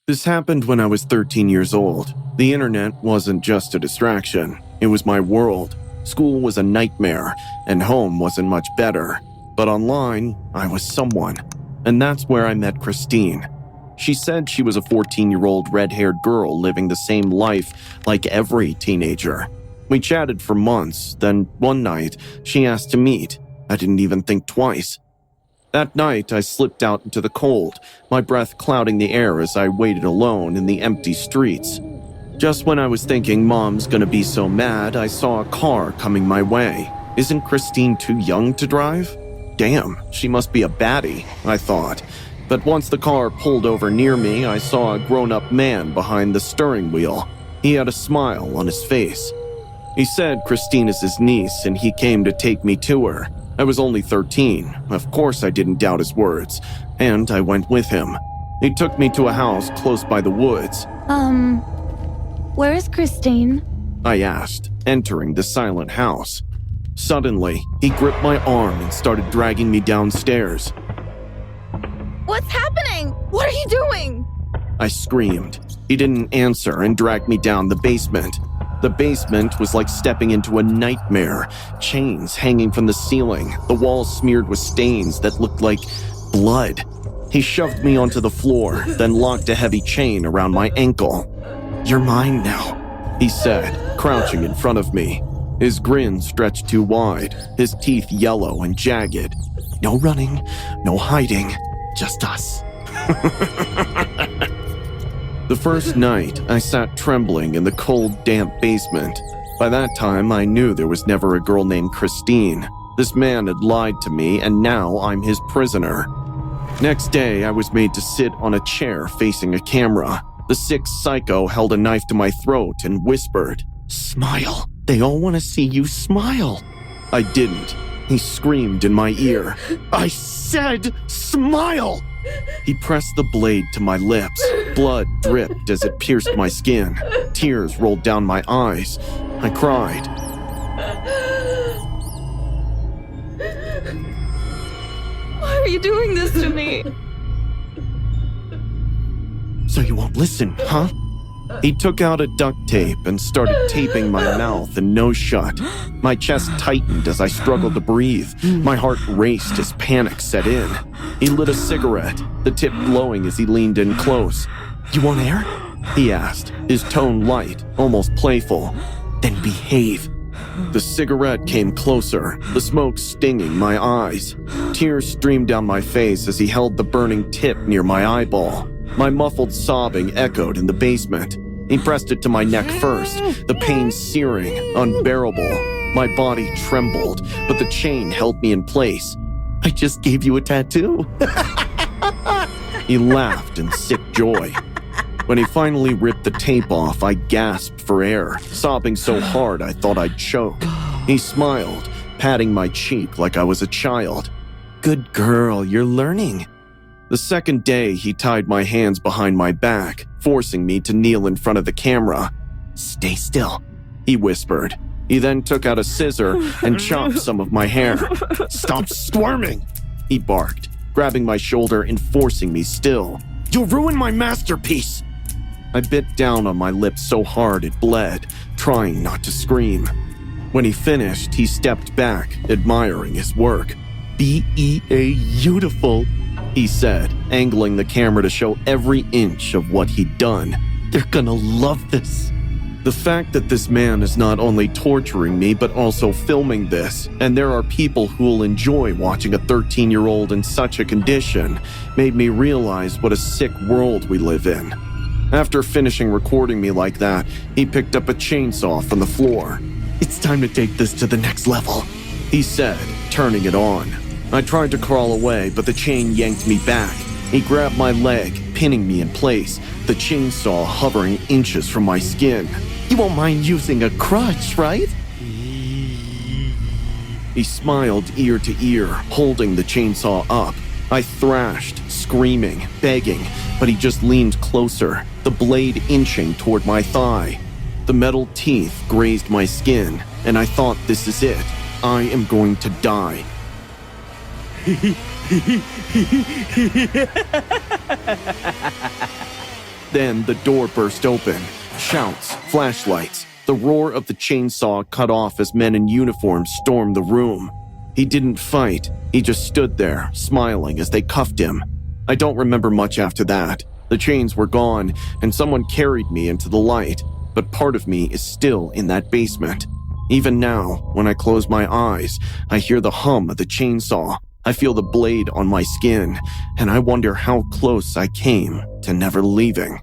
This happened when I was 13 years old. The internet wasn't just a distraction, it was my world. School was a nightmare, and home wasn't much better. But online, I was someone. And that's where I met Christine. She said she was a 14-year-old red-haired girl living the same life like every teenager. We chatted for months, then one night, she asked to meet. I didn't even think twice. That night, I slipped out into the cold, my breath clouding the air as I waited alone in the empty streets. Just when I was thinking Mom's gonna be so mad, I saw a car coming my way. Isn't Christine too young to drive? Damn, she must be a baddie, I thought. But once the car pulled over near me, I saw a grown-up man behind the steering wheel. He had a smile on his face. He said Christine is his niece and he came to take me to her. I was only 13. Of course I didn't doubt his words, and I went with him. He took me to a house close by the woods. Where is Christine? I asked, entering the silent house. Suddenly, he gripped my arm and started dragging me downstairs. What's happening? What are you doing? I screamed. He didn't answer and dragged me down the basement. The basement was like stepping into a nightmare. Chains hanging from the ceiling, the walls smeared with stains that looked like blood. He shoved me onto the floor, then locked a heavy chain around my ankle. "You're mine now," he said, crouching in front of me. His grin stretched too wide, his teeth yellow and jagged. No running, no hiding, just us. The first night, I sat trembling in the cold, damp basement. By that time, I knew there was never a girl named Christine. This man had lied to me, and now I'm his prisoner. Next day, I was made to sit on a chair facing a camera. The sick psycho held a knife to my throat and whispered, "Smile. They all want to see you smile." I didn't. He screamed in my ear, "I said smile!" He pressed the blade to my lips. Blood dripped as it pierced my skin. Tears rolled down my eyes. I cried. Why are you doing this to me? "So you won't listen, huh?" He took out a duct tape and started taping my mouth and nose shut. My chest tightened as I struggled to breathe. My heart raced as panic set in. He lit a cigarette, the tip glowing as he leaned in close. "You want air?" he asked, his tone light, almost playful. "Then behave." The cigarette came closer, the smoke stinging my eyes. Tears streamed down my face as he held the burning tip near my eyeball. My muffled sobbing echoed in the basement. He pressed it to my neck first, the pain searing, unbearable. My body trembled, but the chain held me in place. "I just gave you a tattoo." He laughed in sick joy. When he finally ripped the tape off, I gasped for air, sobbing so hard I thought I'd choke. He smiled, patting my cheek like I was a child. "Good girl, you're learning." The second day, he tied my hands behind my back, forcing me to kneel in front of the camera. "Stay still," he whispered. He then took out a scissor and chopped some of my hair. "Stop squirming," he barked, grabbing my shoulder and forcing me still. "You'll ruin my masterpiece." I bit down on my lips so hard it bled, trying not to scream. When he finished, he stepped back, admiring his work. "Beautiful," he said, angling the camera to show every inch of what he'd done. "They're gonna love this." The fact that this man is not only torturing me, but also filming this, and there are people who'll enjoy watching a 13-year-old in such a condition, made me realize what a sick world we live in. After finishing recording me like that, he picked up a chainsaw from the floor. "It's time to take this to the next level," he said, turning it on. I tried to crawl away, but the chain yanked me back. He grabbed my leg, pinning me in place, the chainsaw hovering inches from my skin. "You won't mind using a crutch, right?" He smiled ear to ear, holding the chainsaw up. I thrashed, screaming, begging, but he just leaned closer, the blade inching toward my thigh. The metal teeth grazed my skin, and I thought, this is it. I am going to die. then, the door burst open. Shouts, flashlights. The roar of the chainsaw cut off as men in uniform stormed the room. He didn't fight. He just stood there, smiling as they cuffed him. I don't remember much after that. The chains were gone, and someone carried me into the light. But part of me is still in that basement. Even now, when I close my eyes, I hear the hum of the chainsaw. I feel the blade on my skin, and I wonder how close I came to never leaving.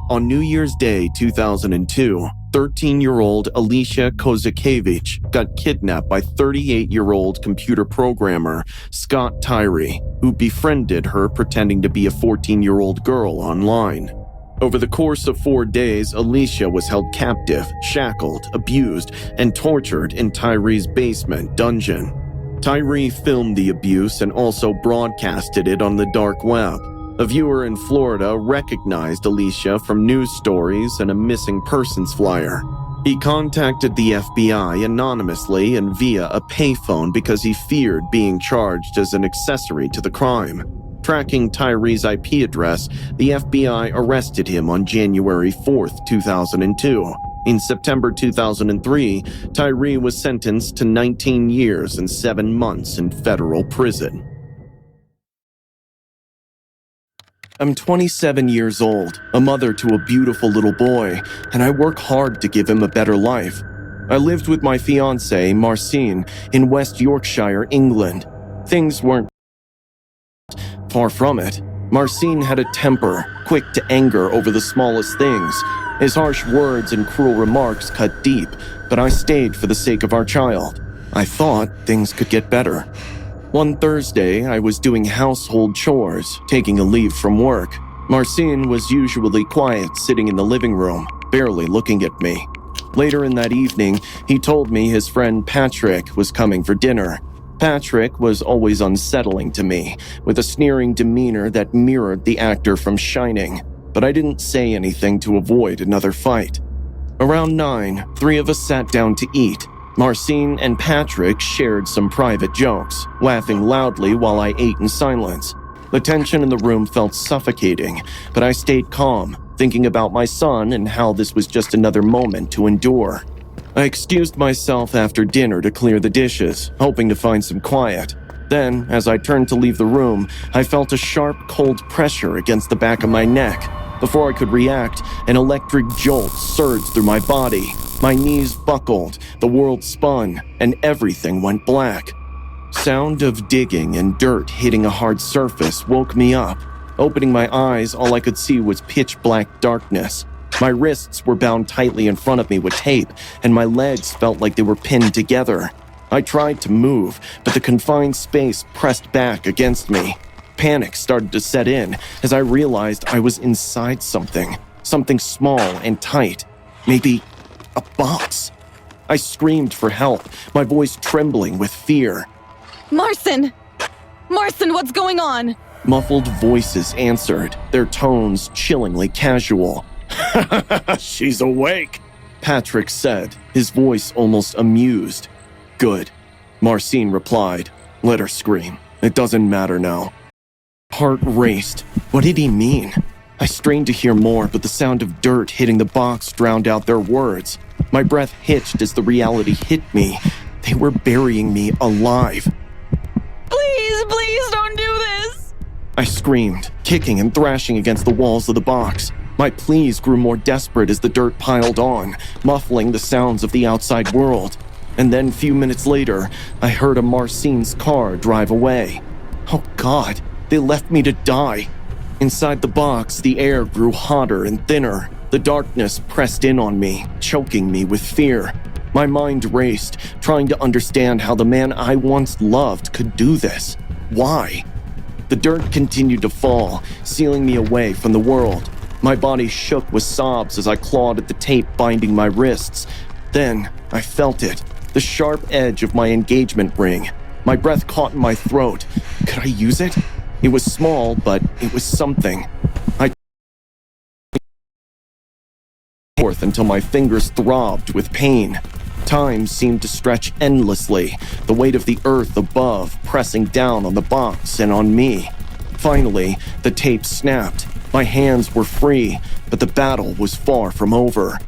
On New Year's Day 2002, 13-year-old Alicia Kozakevich got kidnapped by 38-year-old computer programmer Scott Tyree, who befriended her pretending to be a 14-year-old girl online. Over the course of 4 days, Alicia was held captive, shackled, abused, and tortured in Tyree's basement dungeon. Tyree filmed the abuse and also broadcasted it on the dark web. A viewer in Florida recognized Alicia from news stories and a missing persons flyer. He contacted the FBI anonymously and via a payphone because he feared being charged as an accessory to the crime. Tracking Tyree's IP address, the FBI arrested him on January 4, 2002. In September 2003, Tyree was sentenced to 19 years and 7 months in federal prison. I'm 27 years old, a mother to a beautiful little boy, and I work hard to give him a better life. I lived with my fiancée, Marcine, in West Yorkshire, England. Things weren't far from it. Marcine had a temper, quick to anger over the smallest things. His harsh words and cruel remarks cut deep, but I stayed for the sake of our child. I thought things could get better. One Thursday, I was doing household chores, taking a leave from work. Marcine was usually quiet, sitting in the living room, barely looking at me. Later in that evening, he told me his friend Patrick was coming for dinner. Patrick was always unsettling to me, with a sneering demeanor that mirrored the actor from Shining, but I didn't say anything to avoid another fight. Around 9, 3 of us sat down to eat. Marcine and Patrick shared some private jokes, laughing loudly while I ate in silence. The tension in the room felt suffocating, but I stayed calm, thinking about my son and how this was just another moment to endure. I excused myself after dinner to clear the dishes, hoping to find some quiet. Then, as I turned to leave the room, I felt a sharp, cold pressure against the back of my neck. Before I could react, an electric jolt surged through my body. My knees buckled, the world spun, and everything went black. Sound of digging and dirt hitting a hard surface woke me up. Opening my eyes, all I could see was pitch black darkness. My wrists were bound tightly in front of me with tape, and my legs felt like they were pinned together. I tried to move, but the confined space pressed back against me. Panic started to set in as I realized I was inside something small and tight. Maybe a box. I screamed for help, my voice trembling with fear. Marcin! Marcin, what's going on? Muffled voices answered, their tones chillingly casual. She's awake, Patrick said, his voice almost amused. Good, Marcine replied. Let her scream. It doesn't matter now. Heart raced. What did he mean? I strained to hear more, but the sound of dirt hitting the box drowned out their words. My breath hitched as the reality hit me. They were burying me alive. Please don't do this! I screamed, kicking and thrashing against the walls of the box. My pleas grew more desperate as the dirt piled on, muffling the sounds of the outside world. And then, few minutes later, I heard a Marcine's car drive away. Oh God, they left me to die. Inside the box, the air grew hotter and thinner. The darkness pressed in on me, choking me with fear. My mind raced, trying to understand how the man I once loved could do this. Why? The dirt continued to fall, sealing me away from the world. My body shook with sobs as I clawed at the tape binding my wrists. Then, I felt it, the sharp edge of my engagement ring. My breath caught in my throat. Could I use it? It was small, but it was something. I forth until my fingers throbbed with pain. Time seemed to stretch endlessly, the weight of the earth above pressing down on the box and on me. Finally, the tape snapped. My hands were free, but the battle was far from over.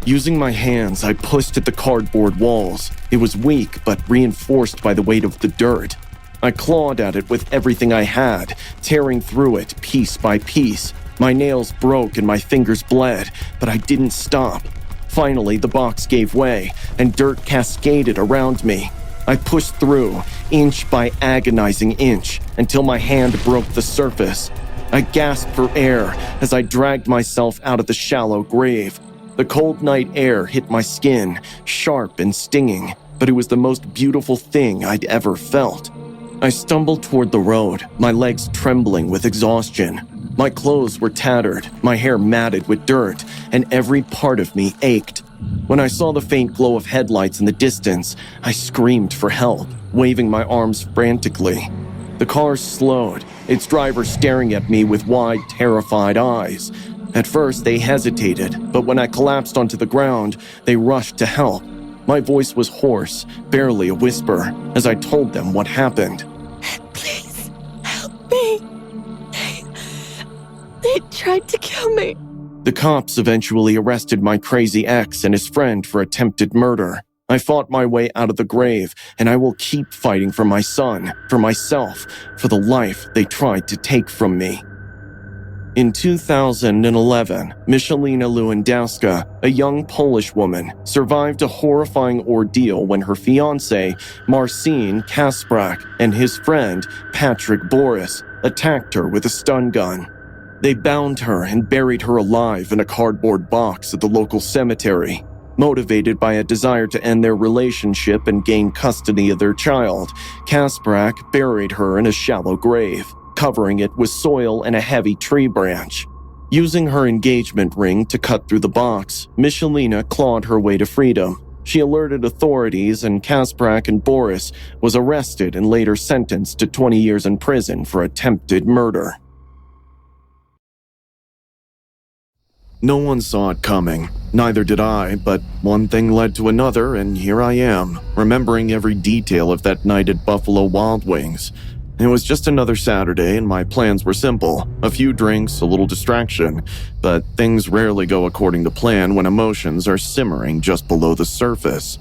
Using my hands, I pushed at the cardboard walls. It was weak, but reinforced by the weight of the dirt. I clawed at it with everything I had, tearing through it piece by piece. My nails broke and my fingers bled, but I didn't stop. Finally, the box gave way, and dirt cascaded around me. I pushed through, inch by agonizing inch, until my hand broke the surface. I gasped for air as I dragged myself out of the shallow grave. The cold night air hit my skin, sharp and stinging, but it was the most beautiful thing I'd ever felt. I stumbled toward the road, my legs trembling with exhaustion. My clothes were tattered, my hair matted with dirt, and every part of me ached. When I saw the faint glow of headlights in the distance, I screamed for help, waving my arms frantically. The car slowed, its driver staring at me with wide, terrified eyes. At first, they hesitated, but when I collapsed onto the ground, they rushed to help. My voice was hoarse, barely a whisper, as I told them what happened. Please, help me. They tried to kill me. The cops eventually arrested my crazy ex and his friend for attempted murder. I fought my way out of the grave, and I will keep fighting for my son, for myself, for the life they tried to take from me. In 2011, Michalina Lewandowska, a young Polish woman, survived a horrifying ordeal when her fiancé, Marcin Kasprak, and his friend, Patrick Boris, attacked her with a stun gun. They bound her and buried her alive in a cardboard box at the local cemetery. Motivated by a desire to end their relationship and gain custody of their child, Kasprak buried her in a shallow grave, covering it with soil and a heavy tree branch. Using her engagement ring to cut through the box, Michalina clawed her way to freedom. She alerted authorities, and Kasprak and Boris was arrested and later sentenced to 20 years in prison for attempted murder. No one saw it coming. Neither did I, but one thing led to another, and here I am, remembering every detail of that night at Buffalo Wild Wings. It was just another Saturday, and my plans were simple. A few drinks, a little distraction, but things rarely go according to plan when emotions are simmering just below the surface.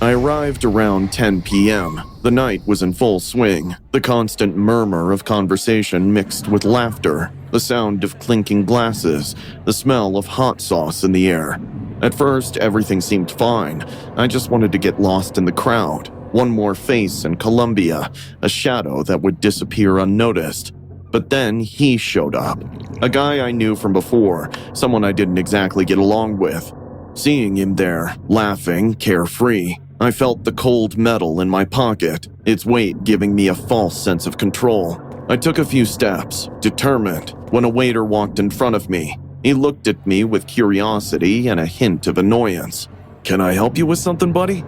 I arrived around 10 p.m. The night was in full swing, the constant murmur of conversation mixed with laughter, the sound of clinking glasses, the smell of hot sauce in the air. At first, everything seemed fine. I just wanted to get lost in the crowd. One more face in Colombia, a shadow that would disappear unnoticed. But then he showed up. A guy I knew from before, someone I didn't exactly get along with. Seeing him there, laughing, carefree, I felt the cold metal in my pocket, its weight giving me a false sense of control. I took a few steps, determined, when a waiter walked in front of me. He looked at me with curiosity and a hint of annoyance. "Can I help you with something, buddy?"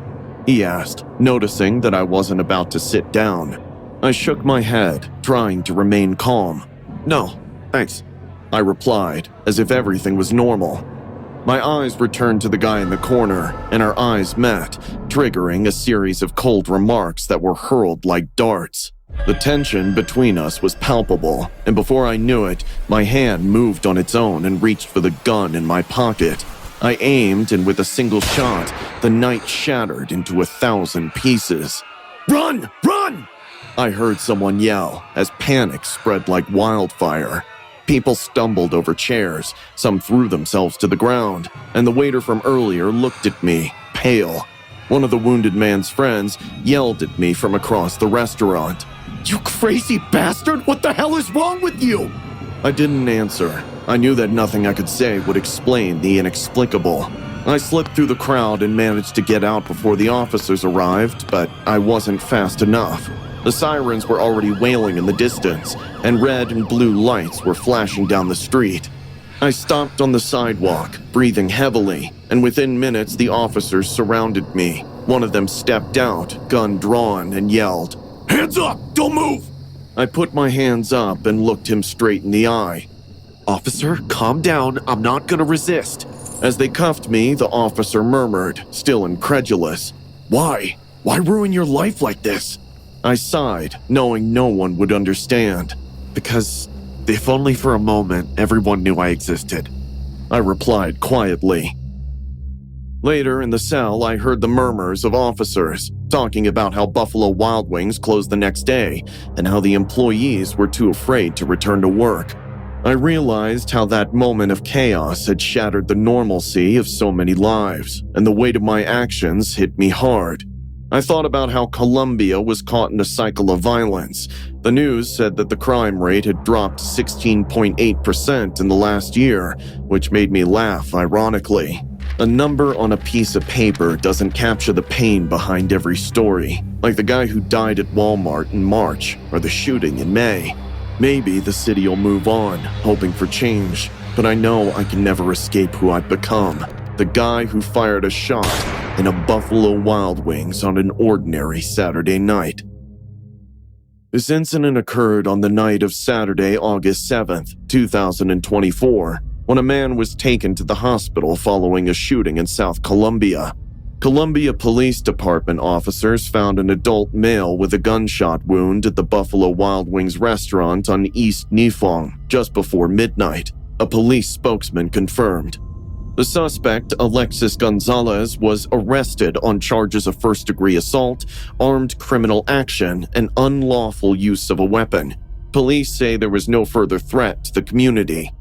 he asked, noticing that I wasn't about to sit down. I shook my head, trying to remain calm. "No, thanks," I replied, as if everything was normal. My eyes returned to the guy in the corner, and our eyes met, triggering a series of cold remarks that were hurled like darts. The tension between us was palpable, and before I knew it, my hand moved on its own and reached for the gun in my pocket. I aimed, and with a single shot, the night shattered into 1,000 pieces. "Run! Run!" I heard someone yell as panic spread like wildfire. People stumbled over chairs, some threw themselves to the ground, and the waiter from earlier looked at me, pale. One of the wounded man's friends yelled at me from across the restaurant. "You crazy bastard! What the hell is wrong with you?" I didn't answer. I knew that nothing I could say would explain the inexplicable. I slipped through the crowd and managed to get out before the officers arrived, but I wasn't fast enough. The sirens were already wailing in the distance, and red and blue lights were flashing down the street. I stopped on the sidewalk, breathing heavily, and within minutes the officers surrounded me. One of them stepped out, gun drawn, and yelled, "Hands up! Don't move!" I put my hands up and looked him straight in the eye. "Officer, calm down. I'm not gonna resist." As they cuffed me, the officer murmured, still incredulous, "Why? Why ruin your life like this?" I sighed, knowing no one would understand. Because If only for a moment everyone knew I existed, I replied quietly. Later in the cell, I heard the murmurs of officers talking about how Buffalo Wild Wings closed the next day and how the employees were too afraid to return to work. I realized how that moment of chaos had shattered the normalcy of so many lives, and the weight of my actions hit me hard. I thought about how Colombia was caught in a cycle of violence. The news said that the crime rate had dropped 16.8% in the last year, which made me laugh ironically. A number on a piece of paper doesn't capture the pain behind every story, like the guy who died at Walmart in March or the shooting in May. Maybe the city will move on, hoping for change, but I know I can never escape who I've become. The guy who fired a shot in a Buffalo Wild Wings on an ordinary Saturday night. This incident occurred on the night of Saturday, August 7th, 2024, when a man was taken to the hospital following a shooting in South Columbia. Columbia Police Department officers found an adult male with a gunshot wound at the Buffalo Wild Wings restaurant on East Nifong just before midnight, a police spokesman confirmed. The suspect, Alexis Gonzalez, was arrested on charges of first-degree assault, armed criminal action, and unlawful use of a weapon. Police say there was no further threat to the community.